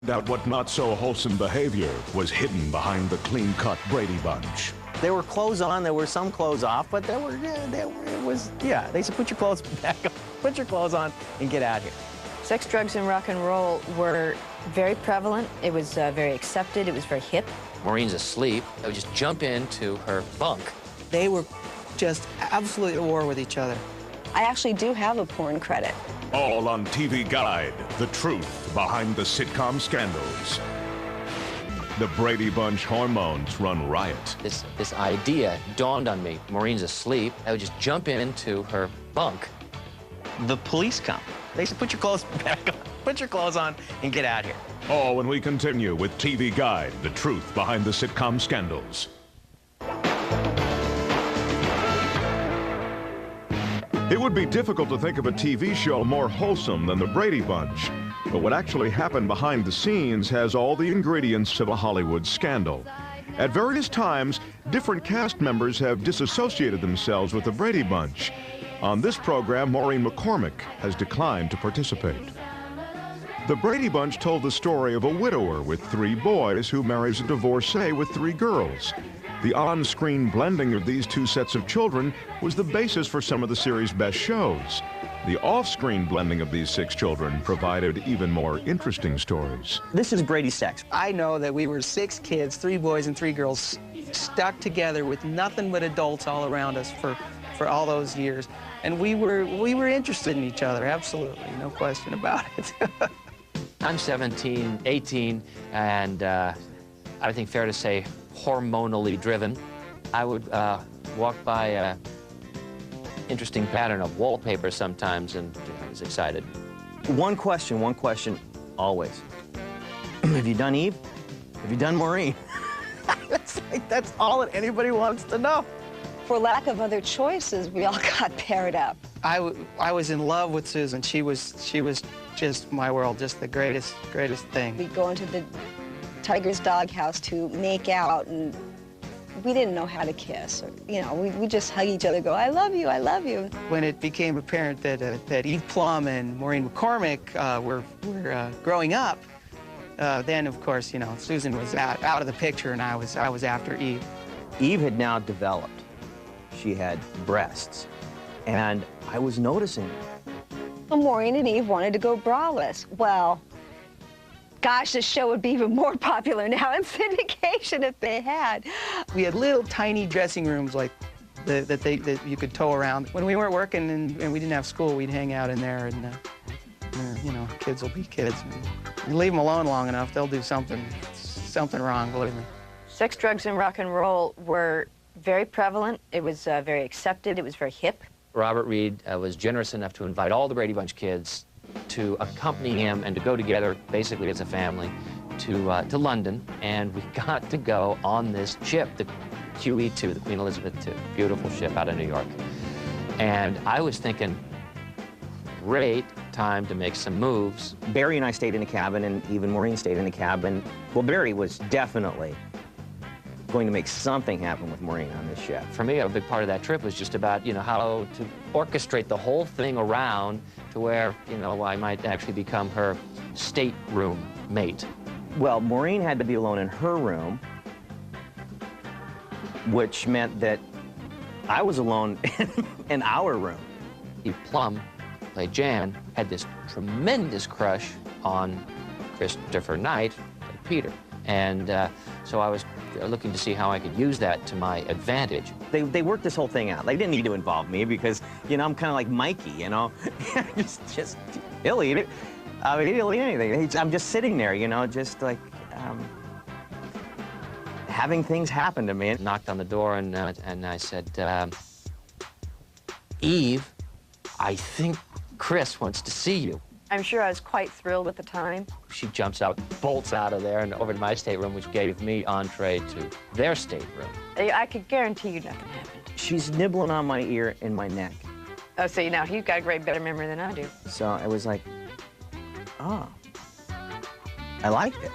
Out what not-so-wholesome behavior was hidden behind the clean-cut Brady Bunch. There were clothes on, there were some clothes off, but they said, put your clothes back on, put your clothes on, and get out here. Sex, drugs, and rock and roll were very prevalent. It was very accepted. It was very hip. Maureen's asleep. I would just jump into her bunk. They were just absolutely at war with each other. I actually do have a porn credit. All on TV Guide, the truth behind the sitcom scandals. The Brady Bunch hormones run riot. This idea dawned on me. Maureen's asleep. I would just jump into her bunk. The police come. They said, put your clothes back on, put your clothes on, and get out here. All when we continue with TV Guide, the truth behind the sitcom scandals. It would be difficult to think of a TV show more wholesome than the Brady Bunch. But what actually happened behind the scenes has all the ingredients of a Hollywood scandal. At various times, different cast members have disassociated themselves with the Brady Bunch. On this program, Maureen McCormick has declined to participate. The Brady Bunch told the story of a widower with 3 boys who marries a divorcee with 3 girls. The on-screen blending of these 2 sets of children was the basis for some of the series' best shows. The off-screen blending of these 6 children provided even more interesting stories. This is Brady sex. I know that we were 6 kids, 3 boys and 3 girls, stuck together with nothing but adults all around us for all those years. And we were interested in each other, absolutely, no question about it. I'm 17, 18, and I think fair to say hormonally driven. I would walk by an interesting pattern of wallpaper sometimes, and I was excited. One question, always. Have you done Eve? Have you done Maureen? That's all that anybody wants to know. For lack of other choices, we all got paired up. I was in love with Susan. She was just my world, just the greatest thing. We'd go into the Tiger's doghouse to make out, and we didn't know how to kiss. Or, you know, we just hug each other, go, I love you, I love you. When it became apparent that Eve Plum and Maureen McCormick were growing up, then of course, you know, Susan was out of the picture, and I was after Eve. Eve had now developed. She had breasts, and I was noticing it. Well, Maureen and Eve wanted to go braless. Well, gosh, this show would be even more popular now in syndication if they had. We had little tiny dressing rooms like that you could tow around. When we weren't working and we didn't have school, we'd hang out in there, and you know, kids will be kids. You leave them alone long enough, they'll do something wrong, believe me. Sex, drugs, and rock and roll were very prevalent. It was very accepted. It was very hip. Robert Reed was generous enough to invite all the Brady Bunch kids to accompany him and to go together, basically as a family, to London. And we got to go on this ship, the QE2, the Queen Elizabeth II, beautiful ship out of New York. And I was thinking, great time to make some moves. Barry and I stayed in a cabin, and even Maureen stayed in a cabin. Well, Barry was definitely going to make something happen with Maureen on this ship. For me, a big part of that trip was just about, you know, how to orchestrate the whole thing around to where, you know, I might actually become her stateroom mate. Well, Maureen had to be alone in her room, which meant that I was alone in our room. Eve Plum, played Jan, had this tremendous crush on Christopher Knight, played Peter. And so I was looking to see how I could use that to my advantage. They worked this whole thing out. They didn't need to involve me because, you know, I'm kind of like Mikey, you know? just he'll eat it. I mean, he'll eat anything. I'm just sitting there, you know, just like having things happen to me. Knocked on the door, and I said, Eve, I think Chris wants to see you. I'm sure I was quite thrilled at the time. She jumps out, bolts out of there, and over to my stateroom, which gave me entree to their stateroom. I could guarantee you nothing happened. She's nibbling on my ear and my neck. Oh, so now you've got a great better memory than I do. So it was like, oh, I like this.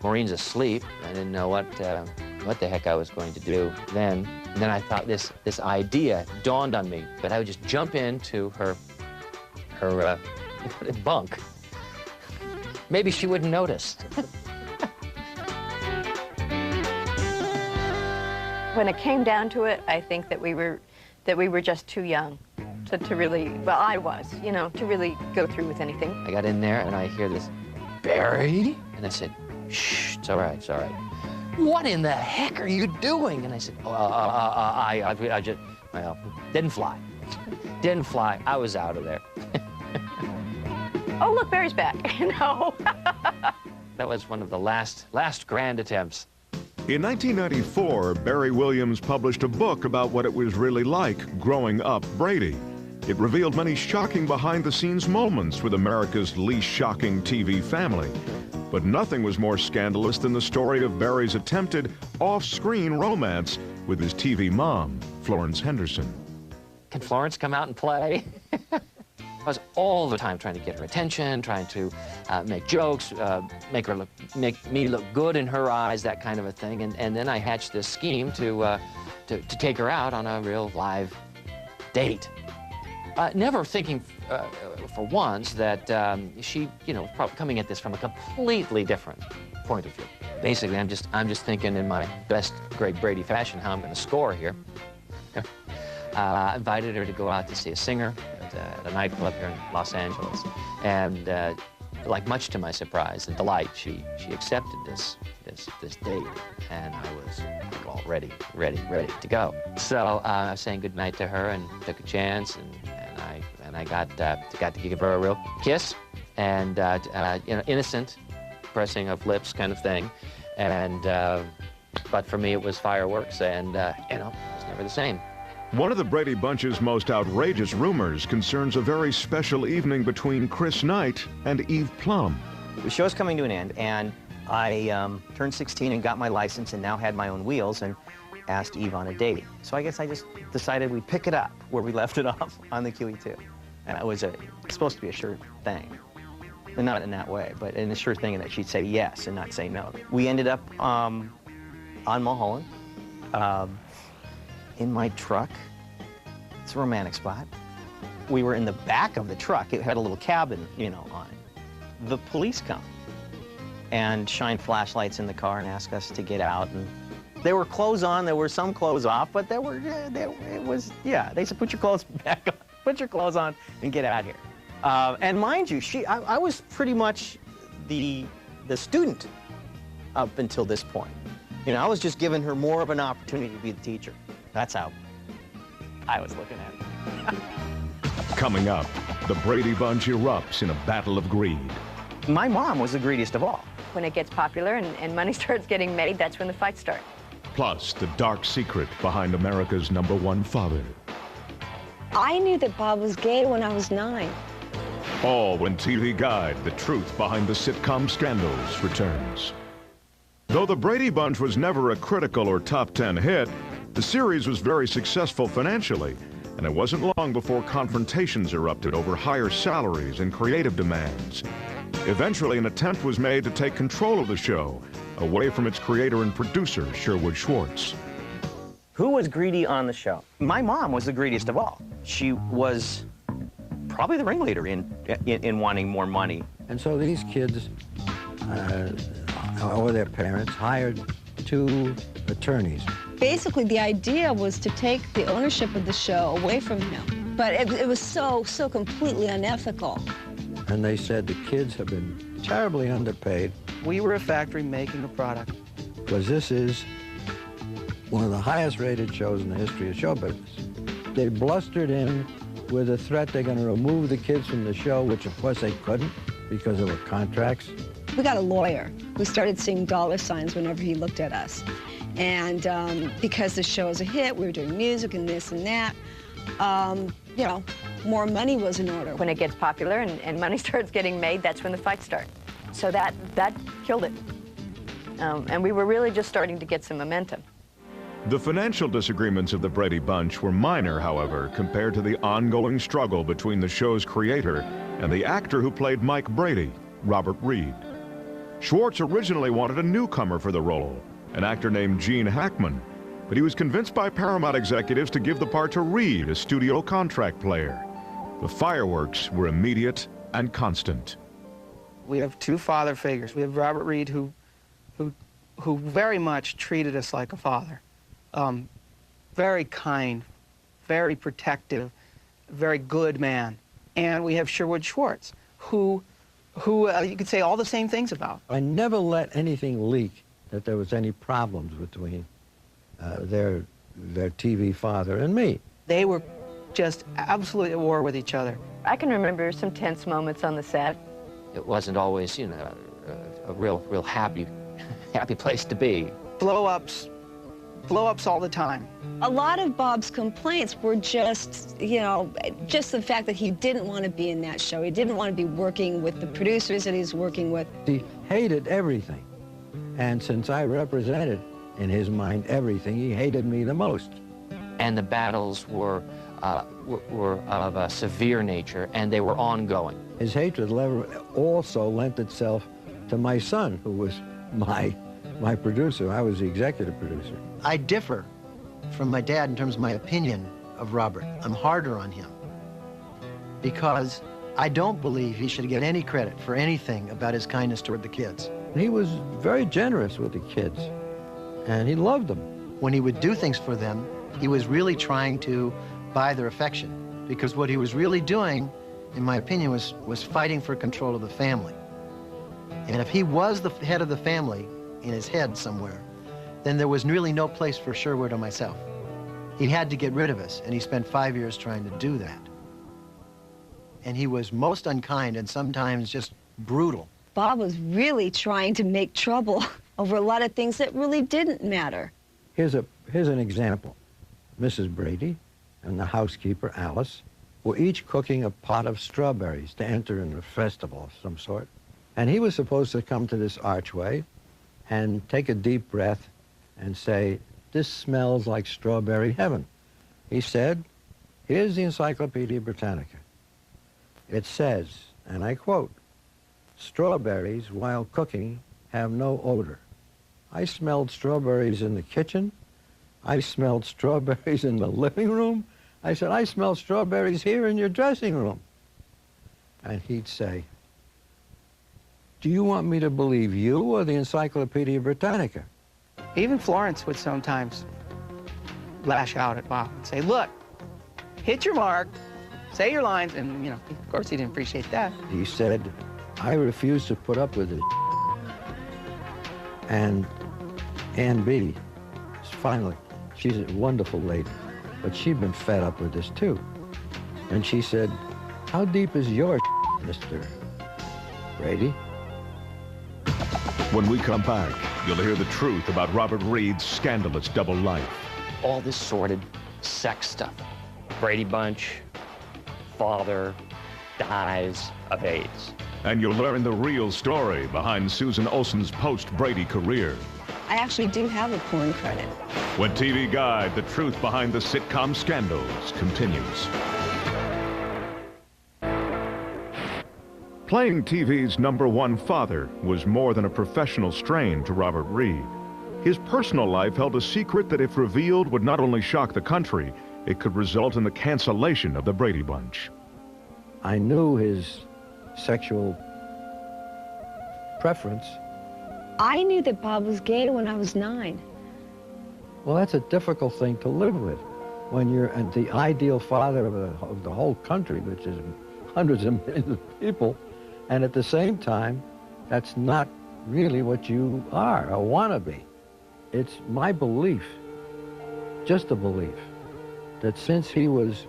Maureen's asleep. I didn't know what the heck I was going to do then. And then I thought this idea dawned on me, but I would just jump into her bunk maybe she wouldn't notice. When it came down to it, I think that we were just too young to really, well, I was, you know, to really go through with anything. I got in there and I hear this, Barry? And I said, shh, it's all right, it's all right. What in the heck are you doing? And I said, I just, well, didn't fly. Didn't fly. I was out of there. Oh, look, Barry's back, you know. That was one of the last grand attempts. In 1994, Barry Williams published a book about what it was really like growing up Brady. It revealed many shocking behind-the-scenes moments with America's least shocking TV family. But nothing was more scandalous than the story of Barry's attempted off-screen romance with his TV mom, Florence Henderson. Can Florence come out and play? I was all the time trying to get her attention, trying to make jokes, make me look good in her eyes, that kind of a thing. And then I hatched this scheme to take her out on a real live date. Never thinking for once that she, you know, probably coming at this from a completely different point of view. Basically, I'm just thinking in my best great Brady fashion how I'm going to score here. I invited her to go out to see a singer at a nightclub here in Los Angeles, and like much to my surprise and delight, she accepted this date, and I was like, all ready to go. So I was saying goodnight to her and took a chance, and I got to give her a real kiss, and you know, innocent pressing of lips kind of thing, and but for me it was fireworks, and you know, it was never the same. One of the Brady Bunch's most outrageous rumors concerns a very special evening between Chris Knight and Eve Plum. The show's coming to an end, and I turned 16 and got my license and now had my own wheels and asked Eve on a date. So I guess I just decided we'd pick it up where we left it off on the QE2. And it was supposed to be a sure thing. And not in that way, but in a sure thing in that she'd say yes and not say no. We ended up on Mulholland. In my truck. It's a romantic spot. We were in the back of the truck. It had a little cabin, you know, on it. The police come and shine flashlights in the car and ask us to get out. And there were clothes on, there were some clothes off, but they said, put your clothes back on, put your clothes on and get out here. And mind you, I was pretty much the student up until this point. You know, I was just giving her more of an opportunity to be the teacher. That's how I was looking at it. Coming up, the Brady Bunch erupts in a battle of greed. My mom was the greediest of all. When it gets popular and money starts getting made, that's when the fights start. Plus, the dark secret behind America's #1 father. I knew that Bob was gay when I was 9. All when TV Guide, the truth behind the sitcom scandals, returns. Though the Brady Bunch was never a critical or top 10 hit, the series was very successful financially, and it wasn't long before confrontations erupted over higher salaries and creative demands. Eventually, an attempt was made to take control of the show, away from its creator and producer, Sherwood Schwartz. Who was greedy on the show? My mom was the greediest of all. She was probably the ringleader in wanting more money. And so these kids, or their parents, hired 2 attorneys. Basically, the idea was to take the ownership of the show away from him. But it was so completely unethical. And they said the kids have been terribly underpaid. We were a factory making a product. Because this is one of the highest rated shows in the history of show business. They blustered in with a threat they're going to remove the kids from the show, which of course they couldn't because there were contracts. We got a lawyer who started seeing dollar signs whenever he looked at us. And because the show was a hit, we were doing music and this and that, you know, more money was in order. When it gets popular and money starts getting made, that's when the fights start. So that killed it. And we were really just starting to get some momentum. The financial disagreements of the Brady Bunch were minor, however, compared to the ongoing struggle between the show's creator and the actor who played Mike Brady, Robert Reed. Schwartz originally wanted a newcomer for the role, an actor named Gene Hackman, but he was convinced by Paramount executives to give the part to Reed, a studio contract player. The fireworks were immediate and constant. We have two father figures. We have Robert Reed, who very much treated us like a father. Very kind, very protective, very good man. And we have Sherwood Schwartz, who you could say all the same things about. I never let anything leak that there was any problems between their TV father and me. They were just absolutely at war with each other. I can remember some tense moments on the set. It wasn't always, you know, a real happy place to be. Blow-ups all the time. A lot of Bob's complaints were just, you know, just the fact that he didn't want to be in that show. He didn't want to be working with the producers that he's working with. He hated everything. And since I represented, in his mind, everything, he hated me the most. And the battles were of a severe nature, and they were ongoing. His hatred also lent itself to my son, who was my producer. I was the executive producer. I differ from my dad in terms of my opinion of Robert. I'm harder on him because I don't believe he should get any credit for anything about his kindness toward the kids. He was very generous with the kids, and he loved them. When he would do things for them, he was really trying to buy their affection, because what he was really doing, in my opinion, was fighting for control of the family. And if he was the head of the family in his head somewhere, then there was really no place for Sherwood or myself. He had to get rid of us, and he spent 5 years trying to do that. And he was most unkind and sometimes just brutal. Bob was really trying to make trouble over a lot of things that really didn't matter. Here's an example. Mrs. Brady and the housekeeper, Alice, were each cooking a pot of strawberries to enter in a festival of some sort. And he was supposed to come to this archway and take a deep breath and say, "This smells like strawberry heaven." He said, "Here's the Encyclopedia Britannica. It says," and I quote, "strawberries while cooking have no odor. I smelled strawberries in the kitchen. I smelled strawberries in the living room. I said, I smell strawberries here in your dressing room." And he'd say, "Do you want me to believe you or the Encyclopedia Britannica?" Even Florence would sometimes lash out at Bob and say, "Look, hit your mark, say your lines," and, you know, of course he didn't appreciate that. He said, "I refuse to put up with this." And Ann Beattie, finally, she's a wonderful lady, but she'd been fed up with this too. And she said, "How deep is your Mr. Brady?" When we come back, you'll hear the truth about Robert Reed's scandalous double life. All this sordid sex stuff. Brady Bunch, father dies of AIDS. And you'll learn the real story behind Susan Olsen's post-Brady career. I actually do have a porn credit. When TV Guide, the truth behind the sitcom scandals continues. Playing TV's #1 father was more than a professional strain to Robert Reed. His personal life held a secret that, if revealed, would not only shock the country, it could result in the cancellation of the Brady Bunch. I knew his sexual preference. I knew that Bob was gay when I was 9. Well, that's a difficult thing to live with when you're the ideal father of the whole country, which is hundreds of millions of people, and at the same time, that's not really what you are or want to be. It's my belief, just a belief, that since he was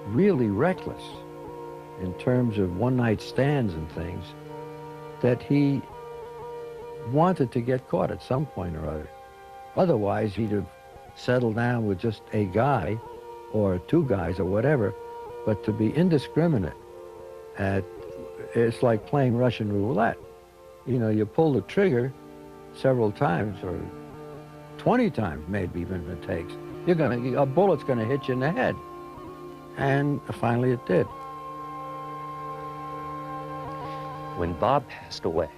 really reckless in terms of one-night stands and things, that he wanted to get caught at some point or other. Otherwise, he'd have settled down with just a guy or 2 guys or whatever, but to be indiscriminate it's like playing Russian roulette. You know, you pull the trigger several times, or 20 times maybe even if it takes. A bullet's gonna hit you in the head. And finally it did. When Bob passed away,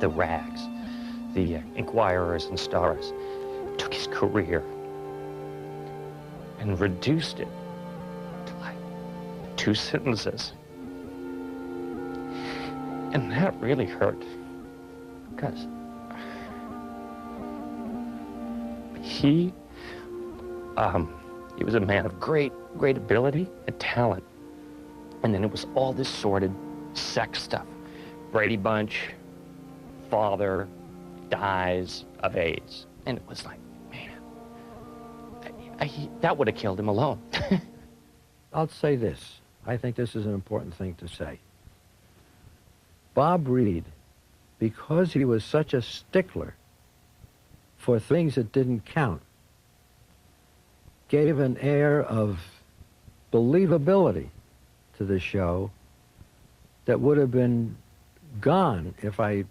the rags, the Inquirers and Stars, took his career and reduced it 2 sentences. And that really hurt, because he was a man of great ability and talent. And then it was all this sordid sex stuff. Brady Bunch, father dies of AIDS. And it was like, man, that would have killed him alone. I'll say this. I think this is an important thing to say. Bob Reed, because he was such a stickler for things that didn't count, gave an air of believability to the show that would have been gone if I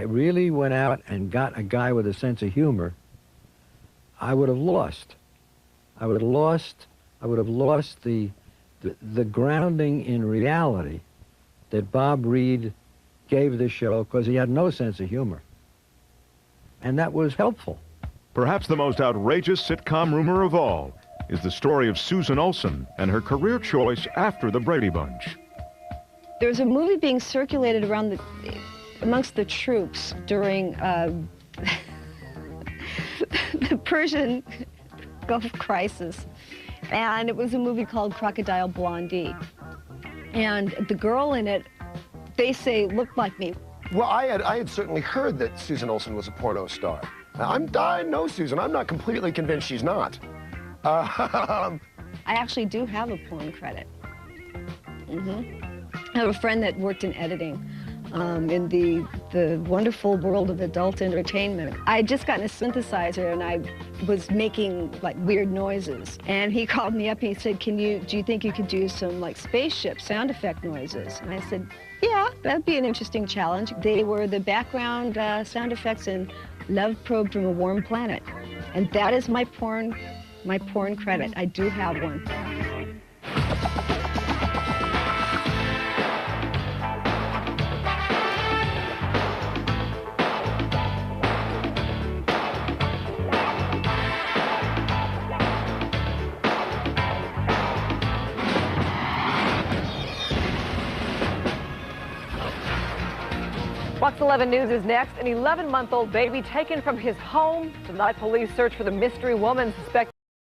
really went out and got a guy with a sense of humor. I would have lost. I would have lost the grounding in reality that Bob Reed gave the show, because he had no sense of humor. And that was helpful. Perhaps the most outrageous sitcom rumor of all is the story of Susan Olsen and her career choice after the Brady Bunch. There's a movie being circulated around amongst the troops during the Persian Gulf crisis. And it was a movie called Crocodile Blondie. And the girl in it, they say, looked like me. Well, I had certainly heard that Susan Olsen was a porno star. I know Susan. I'm not completely convinced she's not. I actually do have a porn credit. I have a friend that worked in editing in the wonderful world of adult entertainment. I had just gotten a synthesizer and I was making like weird noises. And he called me up and he said, do you think you could do some like spaceship sound effect noises? And I said, yeah, that'd be an interesting challenge. They were the background sound effects in Love Probe from a Warm Planet. And that is my porn credit. I do have one. Fox 11 News is next. An 11-month-old baby taken from his home. Tonight, police search for the mystery woman suspected.